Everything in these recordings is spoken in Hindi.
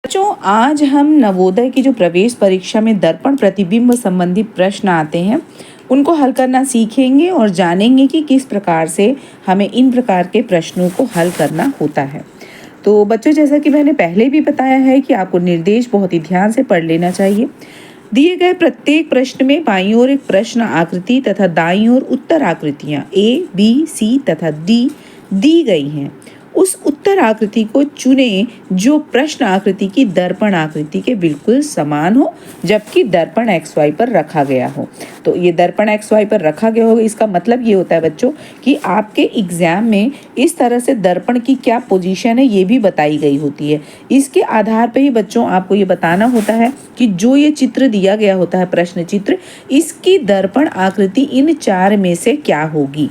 बच्चों, आज हम नवोदय की जो प्रवेश परीक्षा में दर्पण प्रतिबिंब संबंधी प्रश्न आते हैं उनको हल करना सीखेंगे और जानेंगे कि किस प्रकार से हमें इन प्रकार के प्रश्नों को हल करना होता है। तो बच्चों, जैसा कि मैंने पहले भी बताया है कि आपको निर्देश बहुत ही ध्यान से पढ़ लेना चाहिए। दिए गए प्रत्येक प्रश्न में बाईं ओर एक प्रश्न आकृति तथा दाईं ओर उत्तर आकृतियां A, B, C तथा D दी गई हैं। उस उत्तर आकृति को चुनें जो प्रश्न आकृति की दर्पण आकृति के बिल्कुल समान हो, जबकि दर्पण XY पर रखा गया हो। तो ये दर्पण XY पर रखा गया होगा, इसका मतलब ये होता है बच्चों कि आपके एग्जाम में इस तरह से दर्पण की क्या पोजीशन है ये भी बताई गई होती है। इसके आधार पर ही बच्चों आपको ये बताना होता है कि जो ये चित्र दिया गया होता है, प्रश्न चित्र, इसकी दर्पण आकृति इन चार में से क्या होगी।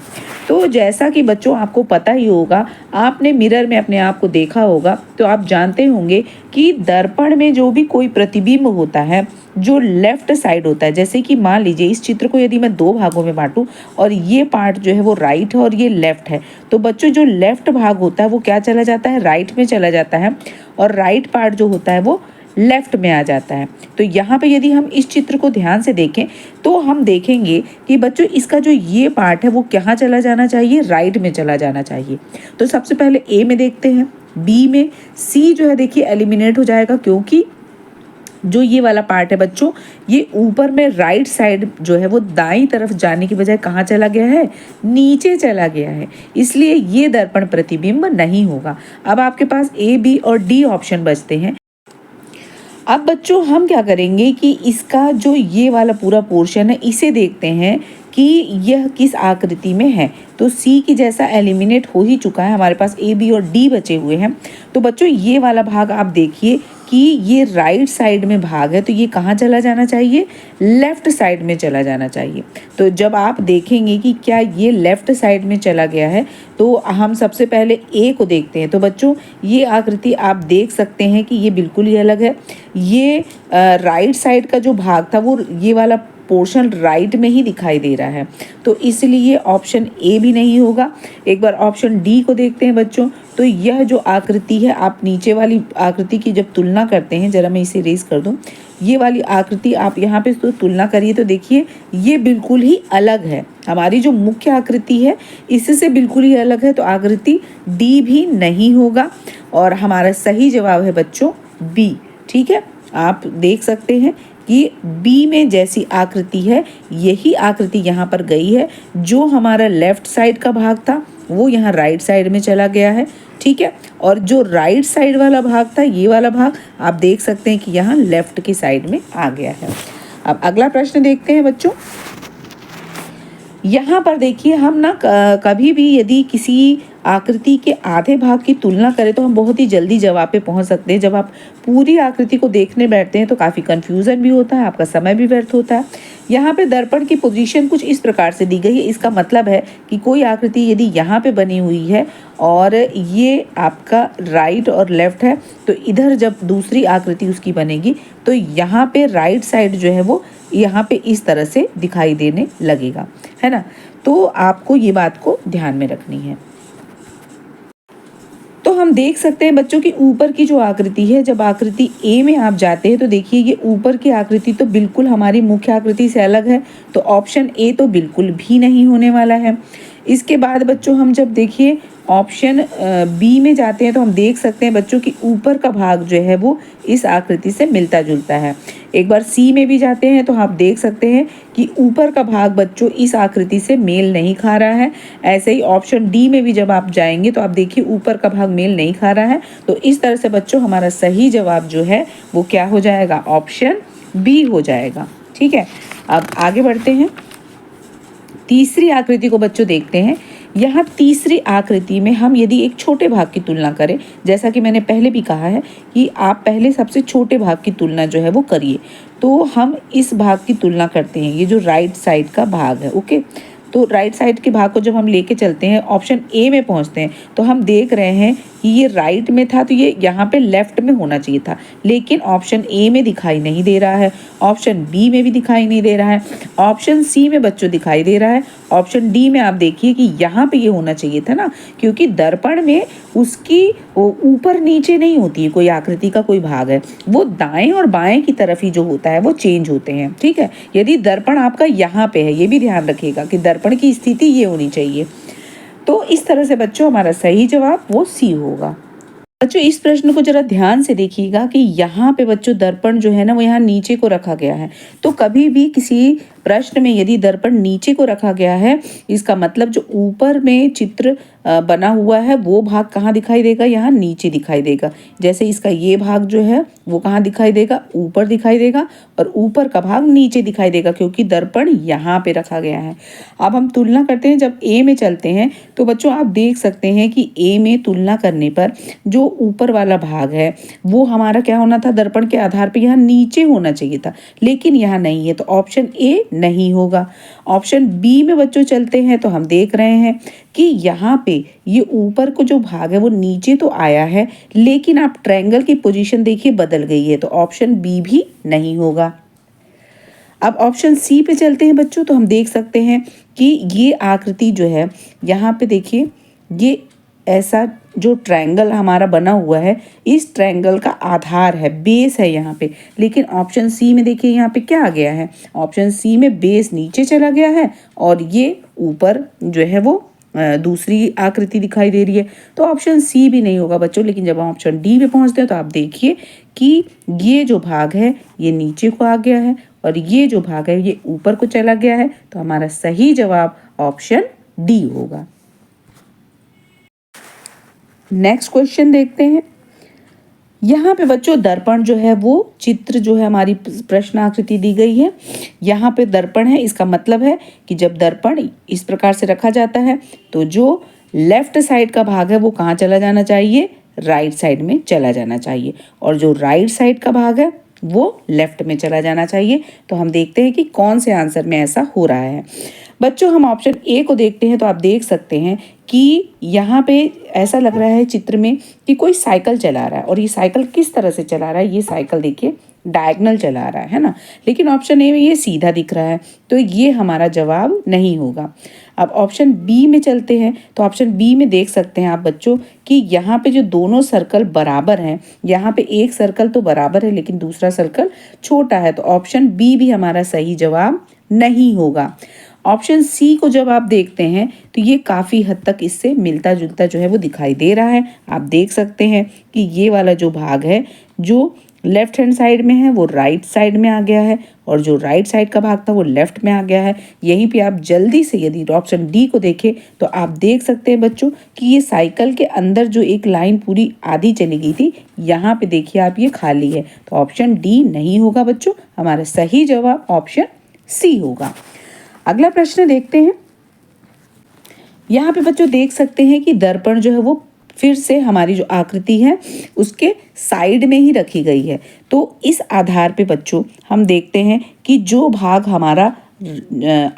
तो जैसा कि बच्चों आपको पता ही होगा, आपने मिरर में अपने आप को देखा होगा, तो आप जानते होंगे कि दर्पण में जो भी कोई प्रतिबिंब होता है जो लेफ्ट साइड होता है, जैसे कि मान लीजिए इस चित्र को यदि मैं दो भागों में बांटूं और ये पार्ट जो है वो राइट है और ये लेफ्ट है, तो बच्चों जो लेफ्ट भाग होता है वो क्या चला जाता है, राइट में चला जाता है, और राइट पार्ट जो होता है वो लेफ्ट में आ जाता है। तो यहाँ पे यदि हम इस चित्र को ध्यान से देखें तो हम देखेंगे कि बच्चों इसका जो ये पार्ट है वो कहाँ चला जाना चाहिए, राइट में चला जाना चाहिए। तो सबसे पहले ए में देखते हैं, बी में, सी जो है देखिए एलिमिनेट हो जाएगा, क्योंकि जो ये वाला पार्ट है बच्चों ये ऊपर में राइट साइड जो है वो दाईं तरफ जाने की बजाय कहाँ चला गया है, नीचे चला गया है, इसलिए ये दर्पण प्रतिबिंब नहीं होगा। अब आपके पास ए, बी और डी ऑप्शन बचते हैं। अब बच्चों हम क्या करेंगे कि इसका जो ये वाला पूरा पोर्शन है इसे देखते हैं कि यह किस आकृति में है। तो सी की जैसा एलिमिनेट हो ही चुका है, हमारे पास ए, बी और डी बचे हुए हैं। तो बच्चों ये वाला भाग आप देखिए कि ये राइट साइड में भाग है, तो ये कहाँ चला जाना चाहिए, लेफ्ट साइड में चला जाना चाहिए। तो जब आप देखेंगे कि क्या ये लेफ्ट साइड में चला गया है, तो हम सबसे पहले ए को देखते हैं। तो बच्चों ये आकृति आप देख सकते हैं कि ये बिल्कुल ही अलग है। ये राइट साइड का जो भाग था वो ये वाला पोर्शन राइट में ही दिखाई दे रहा है, तो इसलिए ऑप्शन ए भी नहीं होगा। एक बार ऑप्शन डी को देखते हैं बच्चों। तो यह जो आकृति है, आप नीचे वाली आकृति की जब तुलना करते हैं, जरा मैं इसे रेज कर दूं, ये वाली आकृति आप यहाँ पे तो तुलना करिए तो देखिए ये बिल्कुल ही अलग है। हमारी जो मुख्य आकृति है इससे बिल्कुल ही अलग है, तो आकृति डी भी नहीं होगा और हमारा सही जवाब है बच्चों बी। ठीक है, आप देख सकते हैं कि बी में जैसी आकृति है यही आकृति यहाँ पर गई है। जो हमारा लेफ्ट साइड का भाग था वो यहाँ राइट साइड में चला गया है। ठीक है, और जो राइट साइड वाला भाग था, ये वाला भाग आप देख सकते हैं कि यहाँ लेफ्ट की साइड में आ गया है। अब अगला प्रश्न देखते हैं बच्चों। यहाँ पर देखिए हम ना कभी भी यदि किसी आकृति के आधे भाग की तुलना करें तो हम बहुत ही जल्दी जवाब पे पहुंच सकते हैं। जब आप पूरी आकृति को देखने बैठते हैं तो काफ़ी कंफ्यूजन भी होता है, आपका समय भी व्यर्थ होता है। यहाँ पे दर्पण की पोजीशन कुछ इस प्रकार से दी गई है। इसका मतलब है कि कोई आकृति यदि यहाँ पे बनी हुई है और ये आपका राइट और लेफ्ट है, तो इधर जब दूसरी आकृति उसकी बनेगी तो यहाँ पे राइट साइड जो है वो यहाँ पे इस तरह से दिखाई देने लगेगा, है ना। तो आपको ये बात को ध्यान में रखनी है। तो हम देख सकते हैं बच्चों की ऊपर की जो आकृति है, जब आकृति ए में आप जाते हैं तो देखिए ये ऊपर की आकृति तो बिल्कुल हमारी मुख्य आकृति से अलग है, तो ऑप्शन ए तो बिल्कुल भी नहीं होने वाला है। इसके बाद बच्चों हम जब देखिए ऑप्शन बी में जाते हैं तो हम देख सकते हैं बच्चों की ऊपर का भाग जो है वो इस आकृति से मिलता जुलता है। एक बार सी में भी जाते हैं तो आप देख सकते हैं कि ऊपर का भाग बच्चों इस आकृति से मेल नहीं खा रहा है। ऐसे ही ऑप्शन डी में भी जब आप जाएंगे तो आप देखिए ऊपर का भाग मेल नहीं खा रहा है। तो इस तरह से बच्चों हमारा सही जवाब जो है वो क्या हो जाएगा, ऑप्शन बी हो जाएगा। ठीक है, अब आगे बढ़ते हैं। तीसरी आकृति को बच्चों देखते हैं। यहाँ तीसरी आकृति में हम यदि एक छोटे भाग की तुलना करें, जैसा कि मैंने पहले भी कहा है कि आप पहले सबसे छोटे भाग की तुलना जो है वो करिए, तो हम इस भाग की तुलना करते हैं, ये जो राइट साइड का भाग है। ओके, तो राइट साइड के भाग को जब हम लेके चलते हैं ऑप्शन ए में पहुंचते हैं तो हम देख रहे हैं कि ये राइट में था तो ये यहाँ पे लेफ्ट में होना चाहिए था, लेकिन ऑप्शन ए में दिखाई नहीं दे रहा है, ऑप्शन बी में भी दिखाई नहीं दे रहा है, ऑप्शन सी में बच्चों दिखाई दे रहा है, ऑप्शन डी में आप देखिए कि यहाँ पे ये होना चाहिए था ना, क्योंकि दर्पण में उसकी ऊपर नीचे नहीं होती है कोई आकृति का कोई भाग है, वो दाएं और बाएं की तरफ ही जो होता है वो चेंज होते हैं। ठीक है, यदि दर्पण आपका यहाँ पे है, ये भी ध्यान रखिएगा कि दर्पण की स्थिति ये होनी चाहिए। तो इस तरह से बच्चों हमारा सही जवाब वो सी होगा। बच्चों इस प्रश्न को जरा ध्यान से देखिएगा कि यहाँ पे बच्चों दर्पण जो है ना वो यहाँ नीचे को रखा गया है। तो कभी भी किसी प्रश्न में यदि दर्पण नीचे को रखा गया है, इसका मतलब जो ऊपर में चित्र बना हुआ है वो भाग कहाँ दिखाई देगा, यहाँ नीचे दिखाई देगा। जैसे इसका ये भाग जो है वो कहाँ दिखाई देगा, ऊपर दिखाई देगा, और ऊपर का भाग नीचे दिखाई देगा क्योंकि दर्पण यहाँ पे रखा गया है। अब हम तुलना करते हैं, जब ए में चलते हैं तो बच्चों आप देख सकते हैं कि ए में तुलना करने पर जो ऊपर वाला भाग है वो हमारा क्या होना था, दर्पण के आधार पे यहाँ नीचे होना चाहिए था, लेकिन यहाँ नहीं है, तो ऑप्शन ए नहीं होगा। ऑप्शन बी में बच्चों चलते हैं तो हम देख रहे हैं कि यहाँ पे ये ऊपर को जो भाग है वो नीचे तो आया है, लेकिन आप ट्रायंगल की पोजीशन देखिए बदल गई है, तो ऑप्शन बी भी नहीं होगा। अब ऑप्शन सी पे चलते हैं बच्चों, तो हम देख सकते हैं कि ये आकृति जो है यहाँ पे देखिए, ये ऐसा जो ट्रायंगल हमारा बना हुआ है, इस ट्रायंगल का आधार है, बेस है यहाँ पे। लेकिन ऑप्शन सी में देखिए यहाँ पे क्या आ गया है, ऑप्शन सी में बेस नीचे चला गया है और ये ऊपर जो है वो दूसरी आकृति दिखाई दे रही है, तो ऑप्शन सी भी नहीं होगा बच्चों। लेकिन जब हम ऑप्शन डी पे पहुँचते हैं तो आप देखिए कि ये जो भाग है ये नीचे को आ गया है और ये जो भाग है ये ऊपर को चला गया है, तो हमारा सही जवाब ऑप्शन डी होगा। नेक्स्ट क्वेश्चन देखते हैं। यहाँ पे बच्चों दर्पण जो है वो चित्र जो है हमारी प्रश्न आकृति दी गई है, यहाँ पे दर्पण है, इसका मतलब है कि जब दर्पण इस प्रकार से रखा जाता है तो जो लेफ्ट साइड का भाग है वो कहाँ चला जाना चाहिए, राइट साइड में चला जाना चाहिए, और जो राइट साइड का भाग है वो लेफ्ट में चला जाना चाहिए। तो हम देखते हैं कि कौन से आंसर में ऐसा हो रहा है। बच्चों हम ऑप्शन ए को देखते हैं तो आप देख सकते हैं कि यहाँ पे ऐसा लग रहा है चित्र में कि कोई साइकिल चला रहा है, और ये साइकिल किस तरह से चला रहा है, ये साइकिल देखिए डायगोनल चला रहा है ना, लेकिन ऑप्शन ए में ये सीधा दिख रहा है, तो ये हमारा जवाब नहीं होगा। अब ऑप्शन बी में चलते हैं, तो ऑप्शन बी में देख सकते हैं आप बच्चों कि यहाँ पे जो दोनों सर्कल बराबर हैं, यहाँ पे एक सर्कल तो बराबर है लेकिन दूसरा सर्कल छोटा है, तो ऑप्शन बी भी हमारा सही जवाब नहीं होगा। ऑप्शन सी को जब आप देखते हैं तो ये काफ़ी हद तक इससे मिलता जुलता जो है वो दिखाई दे रहा है। आप देख सकते हैं कि ये वाला जो भाग है जो लेफ्ट हैंड साइड में है वो राइट साइड में आ गया है, और जो राइट साइड का भाग था वो लेफ्ट में आ गया है। यहीं पे आप जल्दी से यदि ऑप्शन डी को देखें तो आप देख सकते हैं बच्चों कि ये साइकिल के अंदर जो एक लाइन पूरी आधी चली गई थी, यहाँ पे देखिए आप ये खाली है, तो ऑप्शन डी नहीं होगा बच्चों, हमारा सही जवाब ऑप्शन सी होगा। अगला प्रश्न देखते हैं। यहाँ पे बच्चों देख सकते हैं कि दर्पण जो है वो फिर से हमारी जो आकृति है उसके साइड में ही रखी गई है। तो इस आधार पे बच्चों हम देखते हैं कि जो भाग हमारा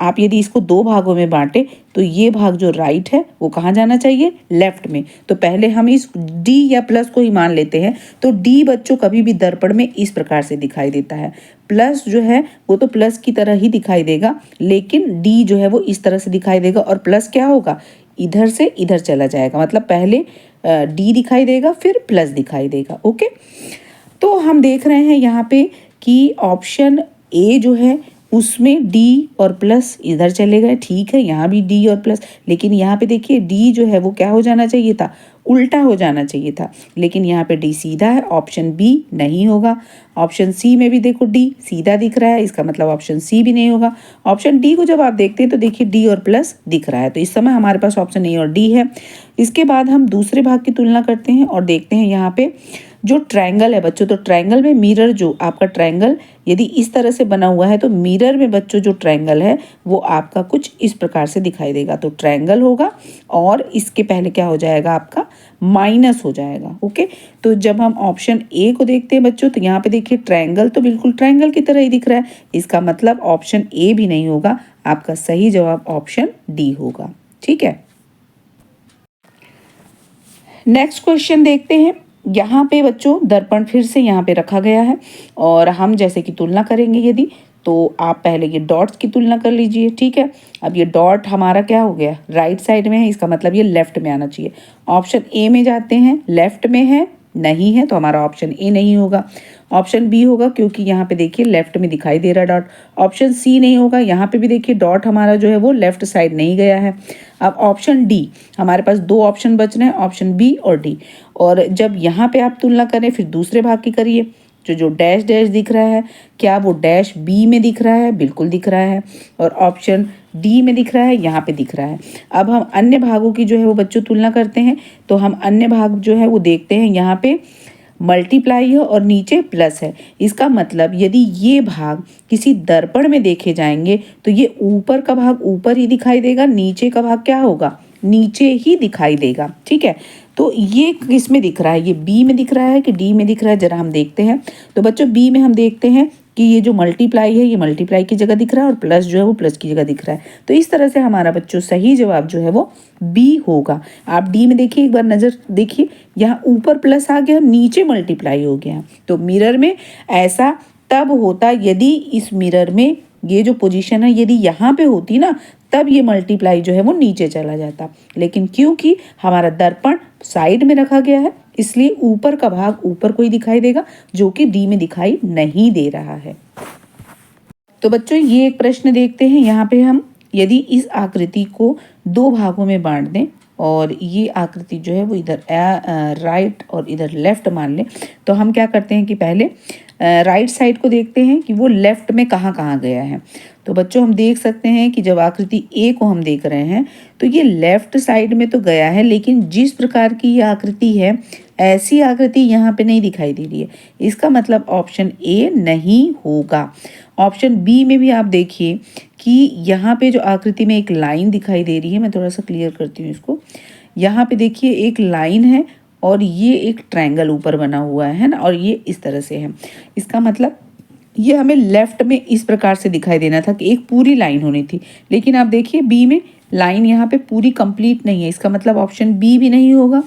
आप यदि इसको दो भागों में बांटे तो ये भाग जो राइट है वो कहाँ जाना चाहिए, लेफ्ट में। तो पहले हम इस डी या प्लस को ही मान लेते हैं, तो डी बच्चों कभी भी दर्पण में इस प्रकार से दिखाई देता है। प्लस जो है वो तो प्लस की तरह ही दिखाई देगा, लेकिन डी जो है वो इस तरह से दिखाई देगा, और प्लस क्या होगा, इधर से इधर चला जाएगा, मतलब पहले डी दिखाई देगा फिर प्लस दिखाई देगा। ओके, तो हम देख रहे हैं यहाँ पे कि ऑप्शन ए जो है उसमें डी और प्लस इधर चले गए, ठीक है, यहाँ भी डी और प्लस, लेकिन यहाँ पे देखिए डी जो है वो क्या हो जाना चाहिए था, उल्टा हो जाना चाहिए था, लेकिन यहाँ पे डी सीधा है, ऑप्शन बी नहीं होगा। ऑप्शन सी में भी देखो डी सीधा दिख रहा है, इसका मतलब ऑप्शन सी भी नहीं होगा। ऑप्शन डी को जब आप देखते हैं तो देखिए डी और प्लस दिख रहा है, तो इस समय हमारे पास ऑप्शन ए और डी है। इसके बाद हम दूसरे भाग की तुलना करते हैं और देखते हैं यहाँ पे जो ट्रायंगल है बच्चों, तो ट्रायंगल में मिरर, जो आपका ट्रायंगल यदि इस तरह से बना हुआ है तो मिरर में बच्चों जो ट्रायंगल है वो आपका कुछ इस प्रकार से दिखाई देगा। तो ट्रायंगल होगा और इसके पहले क्या हो जाएगा, आपका माइनस हो जाएगा। ओके, तो जब हम ऑप्शन ए को देखते हैं बच्चों तो यहाँ पे देखिए ट्रायंगल तो बिल्कुल ट्रायंगल की तरह ही दिख रहा है, इसका मतलब ऑप्शन ए भी नहीं होगा, आपका सही जवाब ऑप्शन डी होगा। ठीक है, नेक्स्ट क्वेश्चन देखते हैं। यहाँ पे बच्चों दर्पण फिर से यहाँ पे रखा गया है और हम जैसे कि तुलना करेंगे यदि, तो आप पहले ये डॉट्स की तुलना कर लीजिए, ठीक है। अब ये डॉट हमारा क्या हो गया, राइट साइड में है, इसका मतलब ये लेफ्ट में आना चाहिए। ऑप्शन ए में जाते हैं, लेफ्ट में है, नहीं है, तो हमारा ऑप्शन ए नहीं होगा। ऑप्शन बी होगा, क्योंकि यहाँ पे देखिए लेफ्ट में दिखाई दे रहा डॉट। ऑप्शन सी नहीं होगा, यहाँ पे भी देखिए डॉट हमारा जो है वो लेफ्ट साइड नहीं गया है। अब ऑप्शन डी, हमारे पास दो ऑप्शन बच रहे हैं, ऑप्शन बी और डी। और जब यहाँ पे आप तुलना करें, फिर दूसरे भाग की करिए। जो डैश डैश दिख रहा है, क्या वो डैश बी में दिख रहा है? बिल्कुल दिख रहा है। और ऑप्शन डी में दिख रहा है, यहाँ पे दिख रहा है। अब हम अन्य भागों की जो है वो बच्चों तुलना करते हैं, तो हम अन्य भाग जो है वो देखते हैं। यहाँ पे मल्टीप्लाई है और नीचे प्लस है। इसका मतलब यदि ये भाग किसी दर्पण में देखे जाएंगे तो ये ऊपर का भाग ऊपर ही दिखाई देगा, नीचे का भाग क्या होगा, नीचे ही दिखाई देगा, ठीक है। तो ये किस में दिख रहा है, ये बी में दिख रहा है कि डी में दिख रहा है, जरा हम देखते हैं। तो बच्चों बी में हम देखते हैं कि ये जो मल्टीप्लाई है, ये मल्टीप्लाई की जगह दिख रहा है और प्लस जो है वो प्लस की जगह दिख रहा है। तो इस तरह से हमारा बच्चों सही जवाब जो है वो बी होगा। आप डी में देखिए, एक बार नज़र देखिए, यहाँ ऊपर प्लस आ गया, नीचे मल्टीप्लाई हो गया। तो मिरर में ऐसा तब होता यदि इस मिरर में ये जो पोजीशन है यदि यहाँ पे होती ना, तब ये मल्टीप्लाई जो है वो नीचे चला जाता। लेकिन क्योंकि हमारा दर्पण साइड में रखा गया है, इसलिए ऊपर का भाग ऊपर को ही दिखाई देगा, जो कि डी में दिखाई नहीं दे रहा है। तो बच्चों ये एक प्रश्न देखते हैं। यहाँ पे हम यदि इस आकृति को दो भागों में बांट दें और ये आकृति जो है वो इधर राइट और इधर लेफ्ट मान लें, तो हम क्या करते हैं कि पहले राइट साइड को देखते हैं कि वो लेफ्ट में कहाँ कहाँ गया है। तो बच्चों हम देख सकते हैं कि जब आकृति ए को हम देख रहे हैं तो ये लेफ्ट साइड में तो गया है, लेकिन जिस प्रकार की ये आकृति है ऐसी आकृति यहाँ पे नहीं दिखाई दे रही है। इसका मतलब ऑप्शन ए नहीं होगा। ऑप्शन बी में भी आप देखिए कि यहाँ पे जो आकृति में एक लाइन दिखाई दे रही है, मैं थोड़ा सा क्लियर करती हूँ इसको। यहाँ पे देखिए एक लाइन है और ये एक ट्रायंगल ऊपर बना हुआ है ना, और ये इस तरह से है। इसका मतलब ये हमें लेफ्ट में इस प्रकार से दिखाई देना था कि एक पूरी लाइन होनी थी, लेकिन आप देखिए बी में लाइन यहाँ पे पूरी कंप्लीट नहीं है। इसका मतलब ऑप्शन बी भी नहीं होगा।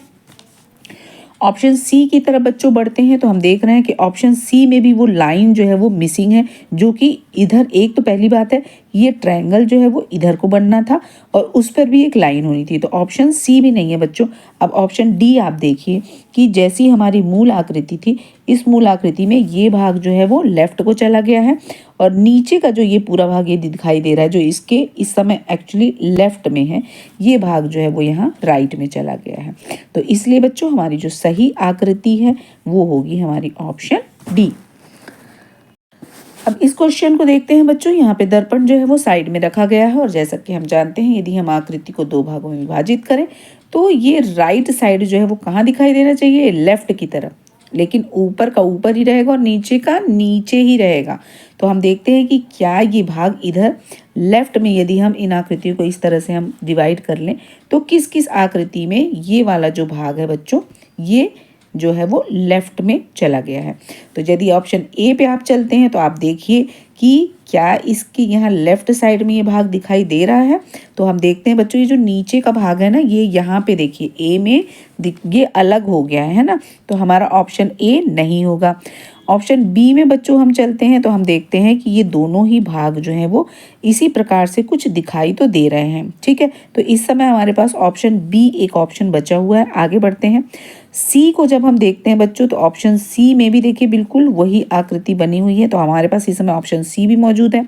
ऑप्शन सी की तरफ बच्चों बढ़ते हैं तो हम देख रहे हैं कि ऑप्शन सी में भी वो लाइन जो है वो मिसिंग है, जो कि इधर एक तो पहली बात है ये ट्रायंगल जो है वो इधर को बनना था और उस पर भी एक लाइन होनी थी, तो ऑप्शन सी भी नहीं है बच्चों। अब ऑप्शन डी आप देखिए कि जैसी हमारी मूल आकृति थी, इस मूल आकृति में ये भाग जो है वो लेफ्ट को चला गया है और नीचे का जो ये पूरा भाग ये दिखाई दे रहा है जो इसके इस समय एक्चुअली लेफ्ट में है, ये भाग जो है वो यहाँ राइट में चला गया है। तो इसलिए बच्चों हमारी जो सही आकृति है वो होगी हमारी ऑप्शन डी। अब इस क्वेश्चन को देखते हैं बच्चों। यहाँ पे दर्पण जो है वो साइड में रखा गया है और जैसा कि हम जानते हैं यदि हम आकृति को दो भागों में विभाजित करें तो ये राइट साइड जो है वो कहाँ दिखाई देना चाहिए, लेफ्ट की तरफ, लेकिन ऊपर का ऊपर ही रहेगा और नीचे का नीचे ही रहेगा। तो हम देखते हैं कि क्या ये भाग इधर लेफ्ट में, यदि हम इन आकृतियों को इस तरह से हम डिवाइड कर लें तो किस किस आकृति में ये वाला जो भाग है बच्चों ये जो है वो लेफ्ट में चला गया है। तो यदि ऑप्शन ए पे आप चलते हैं तो आप देखिए कि क्या इसके यहाँ लेफ्ट साइड में ये भाग दिखाई दे रहा है। तो हम देखते हैं बच्चों ये जो नीचे का भाग है ना, ये यहाँ पे देखिए ए में ये अलग हो गया है ना, तो हमारा ऑप्शन ए नहीं होगा। ऑप्शन बी में बच्चों हम चलते हैं तो हम देखते हैं कि ये दोनों ही भाग जो हैं वो इसी प्रकार से कुछ दिखाई तो दे रहे हैं, ठीक है। तो इस समय हमारे पास ऑप्शन बी एक ऑप्शन बचा हुआ है। आगे बढ़ते हैं। सी को जब हम देखते हैं बच्चों तो ऑप्शन सी में भी देखिए बिल्कुल वही आकृति बनी हुई है, तो हमारे पास इस समय ऑप्शन सी भी मौजूद है।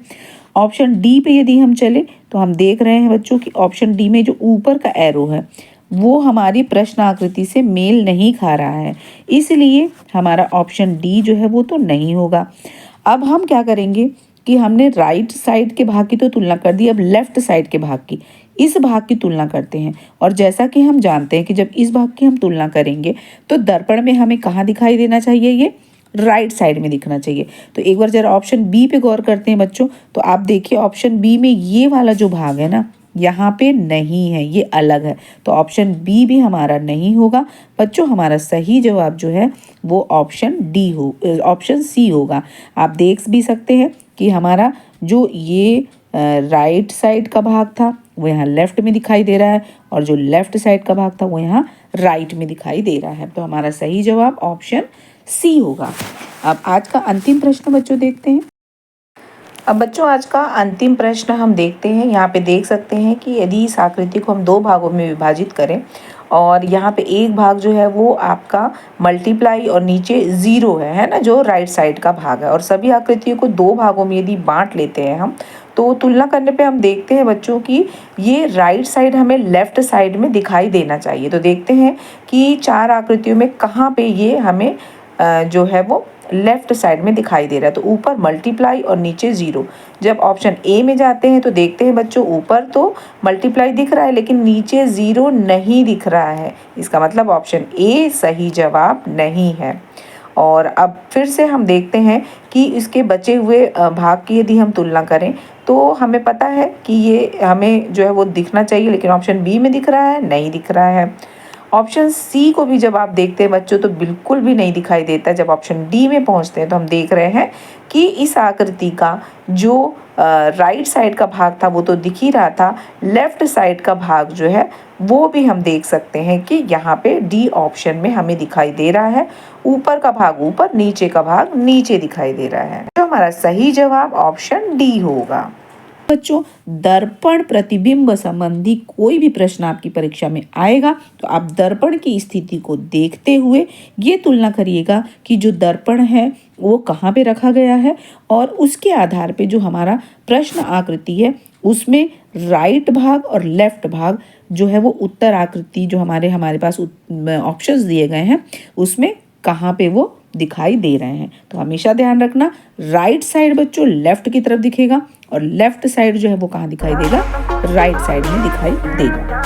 ऑप्शन डी पे यदि हम चले तो हम देख रहे हैं बच्चों कि ऑप्शन डी में जो ऊपर का एरो है वो हमारी प्रश्न आकृति से मेल नहीं खा रहा है, इसलिए हमारा ऑप्शन डी जो है वो तो नहीं होगा। अब हम क्या करेंगे कि हमने राइट साइड के भाग की तो तुलना कर दी, अब लेफ्ट साइड के भाग की, इस भाग की तुलना करते हैं। और जैसा कि हम जानते हैं कि जब इस भाग की हम तुलना करेंगे तो दर्पण में हमें कहाँ दिखाई देना चाहिए, ये राइट साइड में दिखना चाहिए। तो एक बार जरा ऑप्शन बी पे गौर करते हैं बच्चों, तो आप देखिए ऑप्शन बी में ये वाला जो भाग है ना यहाँ पे नहीं है, ये अलग है, तो ऑप्शन बी भी हमारा नहीं होगा बच्चों। हमारा सही जवाब जो है वो ऑप्शन डी हो, ऑप्शन सी होगा। आप देख भी सकते हैं कि हमारा जो ये राइट साइड का भाग था वो यहाँ लेफ्ट में दिखाई दे रहा है और जो लेफ्ट साइड का भाग था वो यहाँ राइट में दिखाई दे रहा है। तो हमारा सही जवाब ऑप्शन सी होगा। अब आज का अंतिम प्रश्न बच्चों देखते हैं। अब बच्चों आज का अंतिम प्रश्न हम देखते हैं। यहाँ पे देख सकते हैं कि यदि इस आकृति को हम दो भागों में विभाजित करें और यहाँ पे एक भाग जो है वो आपका मल्टीप्लाई और नीचे ज़ीरो है ना, जो राइट साइड का भाग है, और सभी आकृतियों को दो भागों में यदि बांट लेते हैं हम, तो तुलना करने पे हम देखते हैं बच्चों की ये राइट साइड हमें लेफ़्ट साइड में दिखाई देना चाहिए। तो देखते हैं कि चार आकृतियों में कहाँ पे ये हमें जो है वो लेफ्ट साइड में दिखाई दे रहा है। तो ऊपर मल्टीप्लाई और नीचे ज़ीरो। जब ऑप्शन ए में जाते हैं तो देखते हैं बच्चों ऊपर तो मल्टीप्लाई दिख रहा है लेकिन नीचे ज़ीरो नहीं दिख रहा है। इसका मतलब ऑप्शन ए सही जवाब नहीं है। और अब फिर से हम देखते हैं कि इसके बचे हुए भाग की यदि हम तुलना करें तो हमें पता है कि ये हमें जो है वो दिखना चाहिए, लेकिन ऑप्शन बी में दिख रहा है, नहीं दिख रहा है। ऑप्शन सी को भी जब आप देखते हैं बच्चों तो बिल्कुल भी नहीं दिखाई देता। जब ऑप्शन डी में पहुंचते हैं तो हम देख रहे हैं कि इस आकृति का जो राइट साइड का भाग था वो तो दिख ही रहा था, लेफ्ट साइड का भाग जो है वो भी हम देख सकते हैं कि यहाँ पे डी ऑप्शन में हमें दिखाई दे रहा है। ऊपर का भाग ऊपर, नीचे का भाग नीचे दिखाई दे रहा है। तो हमारा सही जवाब ऑप्शन डी होगा। बच्चों, दर्पण प्रतिबिंब संबंधी कोई भी प्रश्न आपकी परीक्षा में आएगा तो आप दर्पण की स्थिति को देखते हुए ये तुलना करिएगा कि जो दर्पण है वो कहाँ पे रखा गया है, और उसके आधार पे जो हमारा प्रश्न आकृति है उसमें राइट भाग और लेफ्ट भाग जो है वो उत्तर आकृति जो हमारे पास ऑप्शंस दिए गए हैं उसमें कहाँ पे वो दिखाई दे रहे हैं। तो हमेशा ध्यान रखना, राइट साइड बच्चों लेफ्ट की तरफ दिखेगा और लेफ्ट साइड जो है वो कहाँ दिखाई देगा, राइट साइड में दिखाई देगा।